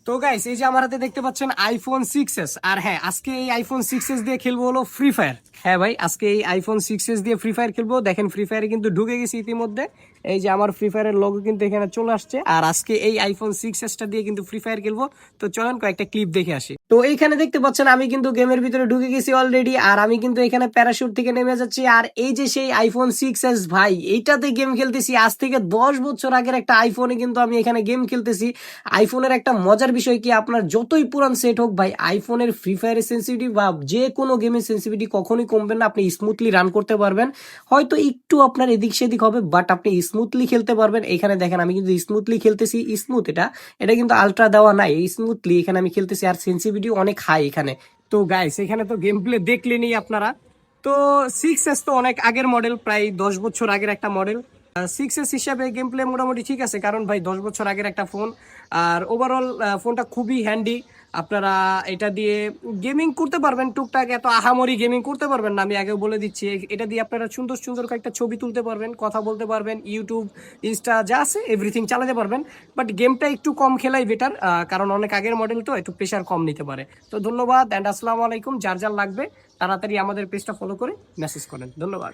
তো গাইস, এই যে আমার হাতে দেখতে পাচ্ছেন আইফোন 6s। আর হ্যাঁ, আজকে এই আইফোন 6s দিয়ে খেলবো হলো ফ্রি ফায়ার। হ্যাঁ ভাই, আজকে এই আইফোন 6s দিয়ে ফ্রি ফায়ার খেলবো। দেখেন, ফ্রি ফায়ারে কিন্তু ঢুকে গেছি ইতিমধ্যে। এই যে আমার ফ্রি ফায়ারের লোগো কিন্তু এখানে চলে আসছে। আর আজকে এই আইফোন 6s টা দিয়ে কিন্তু ফ্রি ফায়ার খেলবো। তো চলেন কয়েকটা ক্লিপ দেখে আসি। তো এইখানে দেখতে পাচ্ছেন আমি কিন্তু গেমের ভিতরে ঢুকে গেছি অলরেডি। আর আমি কিন্তু এখানে প্যারাশুট থেকে নেমে যাচ্ছি। আর এই যে সেই আইফোন 6s ভাই, এইটাতে গেম খেলতেছি। আজ থেকে 10 বছর আগের একটা আইফোনে কিন্তু আমি এখানে গেম খেলতেছি। আইফোনের একটা মজার বিষয় কি, আপনার যতই পুরান সেট হোক ভাই, আইফোনের ফ্রি ফায়ারের সেন্সিটিভিটি বা যে কোনো গেমের সেন্সিটিভিটি কখনোই কমবে না। আপনি স্মুথলি রান করতে পারবেন। হয়তো একটু আপনার এদিক সেদিক হবে, বাট আপনি স্মুথলি খেলতে পারবেন। এখানে দেখেন আমি কিন্তু স্মুথলি খেলতেছি। স্মুথ এটা এটা কিন্তু আলট্রা দেওয়া নাই, স্মুথলি এখানে আমি খেলতেছি। আর সেন্সিটিভিটি অনেক হাই এখানে। তো গাইস, এখানে তো গেম প্লে দেখলেনই আপনারা। তো 6s তো অনেক আগের মডেল, প্রায় 10 বছর আগের একটা মডেল। 6s হিসাবে গেম প্লে মোটামুটি ঠিক আছে, কারণ ভাই 10 বছর আগের একটা ফোন। আর ওভারঅল ফোনটা খুবই হ্যান্ডি। আপনারা এটা দিয়ে গেমিং করতে পারবেন টুকটাক, এত আহামরি গেমিং করতে পারবেন না, আমি আগেও বলে দিচ্ছি। এটা দিয়ে আপনারা সুন্দর সুন্দর কয়েকটা ছবি তুলতে পারবেন, কথা বলতে পারবেন, ইউটিউব, ইনস্টা যা আছে এভরিথিং চালাতে পারবেন। বাট গেমটা একটু কম খেলাই বেটার, কারণ অনেক আগের মডেল তো একটু প্রেশার কম নিতে পারে। তো ধন্যবাদ অ্যান্ড আসসালামু আলাইকুম। যার যার লাগবে তাড়াতাড়ি আমাদের পেজটা ফলো করে মেসেজ করেন। ধন্যবাদ।